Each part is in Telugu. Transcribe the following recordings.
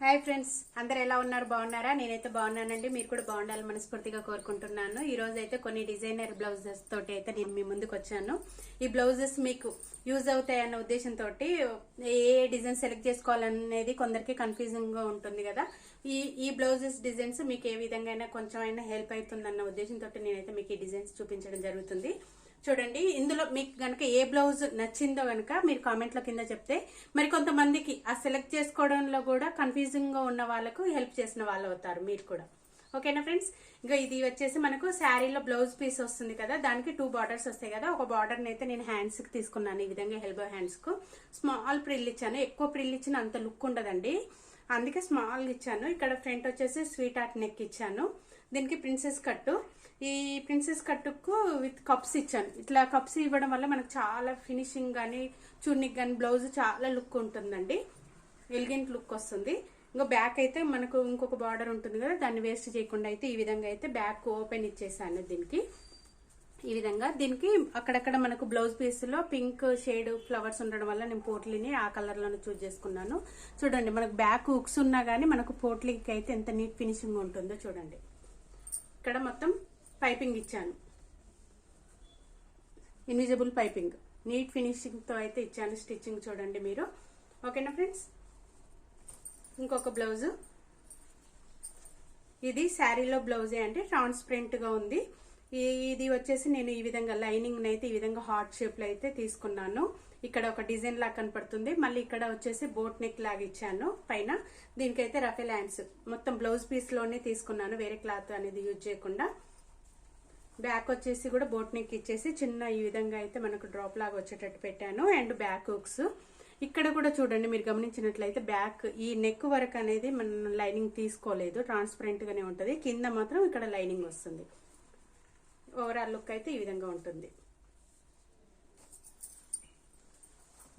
హాయ్ ఫ్రెండ్స్, అందరు ఎలా ఉన్నారు? బాగున్నారా? నేనైతే బాగున్నానండి. మీరు కూడా బాగుండాలని మనస్ఫూర్తిగా కోరుకుంటున్నాను. ఈ రోజు అయితే కొన్ని డిజైనర్ బ్లౌజెస్ తోటి అయితే నేను మీ ముందుకు వచ్చాను. ఈ బ్లౌజెస్ మీకు యూజ్ అవుతాయన్న ఉద్దేశంతో ఏ డిజైన్ సెలెక్ట్ చేసుకోవాలనేది కొందరికి కన్ఫ్యూజింగ్ గా ఉంటుంది కదా. ఈ బ్లౌజెస్ డిజైన్స్ మీకు ఏ విధంగా అయినా కొంచెం అయినా హెల్ప్ అవుతుందన్న ఉద్దేశంతో నేనైతే మీకు ఈ డిజైన్స్ చూపించడం జరుగుతుంది. చూడండి, ఇందులో మీకు గనక ఏ బ్లౌజ్ నచ్చిందో గనక మీరు కామెంట్ లో కింద చెప్తే మరి కొంతమందికి ఆ సెలెక్ట్ చేసుకోవడంలో కూడా కన్ఫ్యూజింగ్ గా ఉన్న వాళ్ళకు హెల్ప్ చేసిన వాళ్ళు అవుతారు మీరు కూడా. ఓకేనా ఫ్రెండ్స్? ఇంకా ఇది వచ్చేసి మనకు శారీలో బ్లౌజ్ పీస్ వస్తుంది కదా, దానికి 2 బార్డర్స్ వస్తాయి కదా. ఒక బార్డర్ అయితే నేను హ్యాండ్స్ కి తీసుకున్నాను, ఈ విధంగా ఎల్బో హ్యాండ్స్ కు స్మాల్ ప్రిల్ ఇచ్చాను. ఎక్కువ ప్రిల్ ఇచ్చిన అంత లుక్ ఉండదండి, అందుకే స్మాల్ ఇచ్చాను. ఇక్కడ ఫ్రంట్ వచ్చేసి స్వీట్ హార్ట్ నెక్ ఇచ్చాను. దీనికి ప్రిన్సెస్ కట్టు, ఈ ప్రిన్సెస్ కట్టుకు విత్ కప్స్ ఇచ్చాను. ఇట్లా కప్స్ ఇవ్వడం వల్ల మనకు చాలా ఫినిషింగ్ కానీ చున్నీకి కానీ బ్లౌజ్ చాలా లుక్ ఉంటుందండి, ఎలిగెంట్ లుక్ వస్తుంది. ఇంకా బ్యాక్ అయితే మనకు ఇంకొక బార్డర్ ఉంటుంది కదా, దాన్ని వేస్ట్ చేయకుండా అయితే ఈ విధంగా అయితే బ్యాక్ ఓపెన్ ఇచ్చేసాను. దీనికి ఈ విధంగా దీనికి అక్కడక్కడ మనకు బ్లౌజ్ పీస్ లో పింక్ షేడ్ ఫ్లవర్స్ ఉండడం వల్ల నేను పోట్లీని ఆ కలర్ లోనే చూస్ చేసుకున్నాను. చూడండి, మనకు బ్యాక్ హుక్స్ ఉన్నా గానీ మనకు పోట్లీకి అయితే ఎంత నీట్ ఫినిషింగ్ ఉంటుందో చూడండి. ఇక్కడ మొత్తం పైపింగ్ ఇచ్చాను, ఇన్విజిబుల్ పైపింగ్, నీట్ ఫినిషింగ్ తో అయితే ఇచ్చాను. స్టిచ్చింగ్ చూడండి మీరు. ఓకేనా ఫ్రెండ్స్? ఇంకొక బ్లౌజ్, ఇది శారీలో బ్లౌజే అంటే ట్రాన్స్పరెంట్ గా ఉంది. ఇది వచ్చేసి నేను ఈ విధంగా లైనింగ్ అయితే ఈ విధంగా హార్ట్ షేప్ లో అయితే తీసుకున్నాను. ఇక్కడ ఒక డిజైన్ లాగా కనపడుతుంది, మళ్ళీ ఇక్కడ వచ్చేసి బోట్ నెక్ లాగా ఇచ్చాను పైన. దీనికైతే రఫెల్ హ్యాండ్స్ మొత్తం బ్లౌజ్ పీస్ లోనే తీసుకున్నాను, వేరే క్లాత్ అనేది యూజ్ చేయకుండా. బ్యాక్ వచ్చేసి కూడా బోట్ నెక్ ఇచ్చేసి చిన్న ఈ విధంగా అయితే మనకు డ్రాప్ లాగా వచ్చేటట్టు పెట్టాను. అండ్ బ్యాక్ హుక్స్ ఇక్కడ కూడా చూడండి, మీరు గమనించినట్లయితే బ్యాక్ ఈ నెక్ వరకు అనేది మనం లైనింగ్ తీసుకోలేదు, ట్రాన్స్పరెంట్ గానే ఉంటది. కింద మాత్రం ఇక్కడ లైనింగ్ వస్తుంది. ఓవరాల్ లుక్ అయితే ఈ విధంగా ఉంటుంది.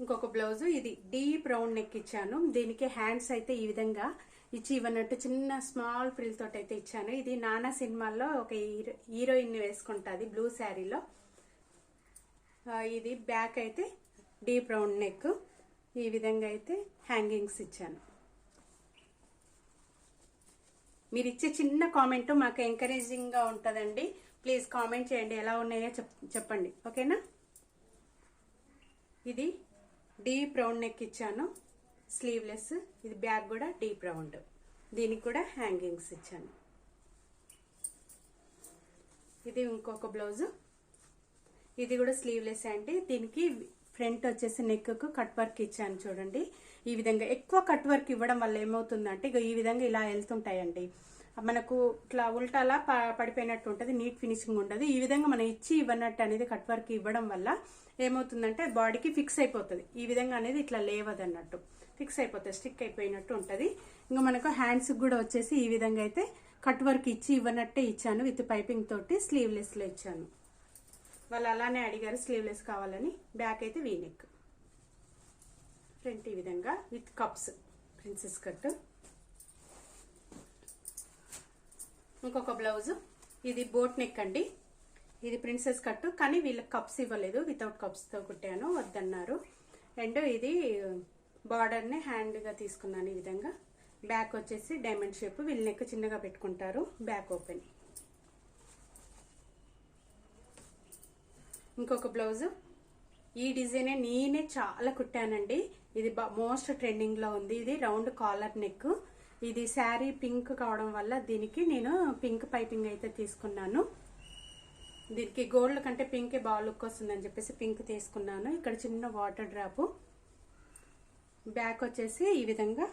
ఇంకొక బ్లౌజ్, ఇది డీప్ రౌండ్ నెక్ ఇచ్చాను. దీనికి హ్యాండ్స్ అయితే ఈ విధంగా ఇచ్చి ఇవ్వనట్టు చిన్న స్మాల్ ఫ్రిల్ తోటి అయితే ఇచ్చాను. ఇది నానా సినిమాల్లో ఒక హీరోయిన్ వేసుకుంటుంది బ్లూ శారీలో. ఇది బ్యాక్ అయితే డీప్ రౌండ్ నెక్, ఈ విధంగా అయితే హ్యాంగింగ్స్ ఇచ్చాను. మీరు ఇచ్చే చిన్న కామెంట్ మాకు ఎంకరేజింగ్ గా ఉంటుందండి. ప్లీజ్ కామెంట్ చేయండి, ఎలా ఉన్నాయో చెప్పండి. ఓకేనా? ఇది డీప్ రౌండ్ నెక్ ఇచ్చాను, స్లీవ్లెస్. ఇది బ్యాక్ కూడా డీప్ రౌండ్, దీనికి కూడా హ్యాంగింగ్స్ ఇచ్చాను. ఇది ఇంకొక బ్లౌజ్, ఇది కూడా స్లీవ్లెస్ అండి. దీనికి ఫ్రంట్ వచ్చేసి నెక్ కు కట్ వర్క్ ఇచ్చాను. చూడండి, ఈ విధంగా ఎక్కువ కట్ వర్క్ ఇవ్వడం వల్ల ఏమవుతుందంటే ఇక ఈ విధంగా ఇలా వెళ్తుంటాయండి, మనకు ఇట్లా ఉల్టాలా పడిపోయినట్టు ఉంటుంది, నీట్ ఫినిషింగ్ ఉండదు. ఈ విధంగా మనం ఇచ్చి ఇవ్వనట్టు అనేది కట్ వర్క్ ఇవ్వడం వల్ల ఏమవుతుందంటే బాడీకి ఫిక్స్ అయిపోతుంది. ఈ విధంగా అనేది ఇట్లా లేవదు అన్నట్టు, ఫిక్స్ అయిపోతుంది, స్టిక్ అయిపోయినట్టు ఉంటుంది. ఇంకా మనకు హ్యాండ్స్ కూడా వచ్చేసి ఈ విధంగా అయితే కట్ వర్క్ ఇచ్చి ఇవ్వనట్టే ఇచ్చాను, విత్ పైపింగ్ తోటి స్లీవ్లెస్ లో ఇచ్చాను. వాళ్ళు అలానే అడిగారు స్లీవ్లెస్ కావాలని. బ్యాక్ అయితే వీ నెక్, ఫ్రంట్ ఈ విధంగా విత్ కప్స్, ప్రిన్సెస్ కట్. ఇంకొక బ్లౌజ్, ఇది బోట్ నెక్ అండి. ఇది ప్రిన్సెస్ కట్, కానీ వీళ్ళకి కప్స్ ఇవ్వలేదు, వితౌట్ కప్స్ తో కుట్టాను, వద్దన్నారు. అండ్ ఇది బార్డర్ ని హ్యాండ్ గా తీసుకున్నాను ఈ విధంగా. బ్యాక్ వచ్చేసి డైమండ్ షేప్, వీళ్ళ నెక్ చిన్నగా పెట్టుకుంటారు, బ్యాక్ ఓపెన్. ఇంకొక బ్లౌజ్, ఈ డిజైనే నేనే చాలా కుట్టానండి, ఇది మోస్ట్ ట్రెండింగ్ లో ఉంది. ఇది రౌండ్ కాలర్ నెక్. ఇది శారీ పింక్ కావడం వల్ల దీనికి నేను పింక్ పైపింగ్ అయితే తీసుకున్నాను. దీనికి గోల్డ్ కంటే పింకే బాగా లుక్ వస్తుందని చెప్పేసి పింక్ తీసుకున్నాను. ఇక్కడ చిన్న వాటర్ డ్రాప్, బ్యాక్ వచ్చేసి ఈ విధంగా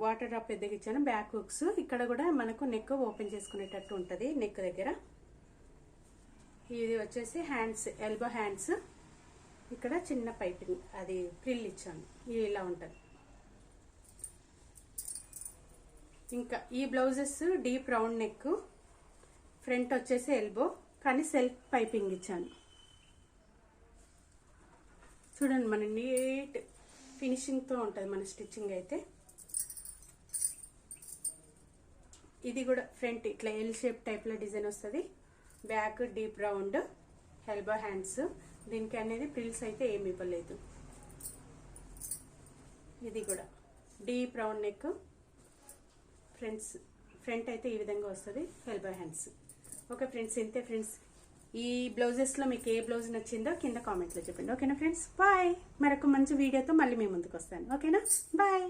వాటర్ డ్రాప్ పెద్దగా ఇచ్చాను. బ్యాక్ హుక్స్ ఇక్కడ కూడా మనకు నెక్ ఓపెన్ చేసుకునేటట్టు ఉంటుంది నెక్ దగ్గర. ఇది వచ్చేసి హ్యాండ్స్, ఎల్బో హ్యాండ్స్. ఇక్కడ చిన్న పైపింగ్ అది ఫ్రిల్ ఇచ్చాను, ఇలా ఉంటుంది. ఇంకా ఈ blouses deep round neck, front వచ్చేసి ఎల్బో, కానీ సెల్ఫ్ పైపింగ్ ఇచ్చాను. చూడండి, మన నీట్ ఫినిషింగ్ తో ఉంటుంది మన స్టిచ్చింగ్ అయితే. ఇది కూడా ఫ్రంట్ ఇట్లా ఎల్ షేప్ టైప్ లో డిజైన్ వస్తుంది. Back deep round, elbow hands. దీనికి అనేది ప్రిల్స్ అయితే ఏమి ఇవ్వలేదు. ఇది కూడా డీప్ రౌండ్ నెక్, ఫ్రంట్ అయితే ఈ విధంగా వస్తుంది, ఎల్బో హ్యాండ్స్. ఓకే ఫ్రెండ్స్, ఇంతే ఫ్రెండ్స్. ఈ బ్లౌజెస్లో మీకు ఏ బ్లౌజ్ నచ్చిందో కింద కామెంట్లో చెప్పండి. ఓకేనా ఫ్రెండ్స్, బాయ్. మరొక మంచి వీడియోతో మళ్ళీ మీ ముందుకు వస్తాను. ఓకేనా, బాయ్.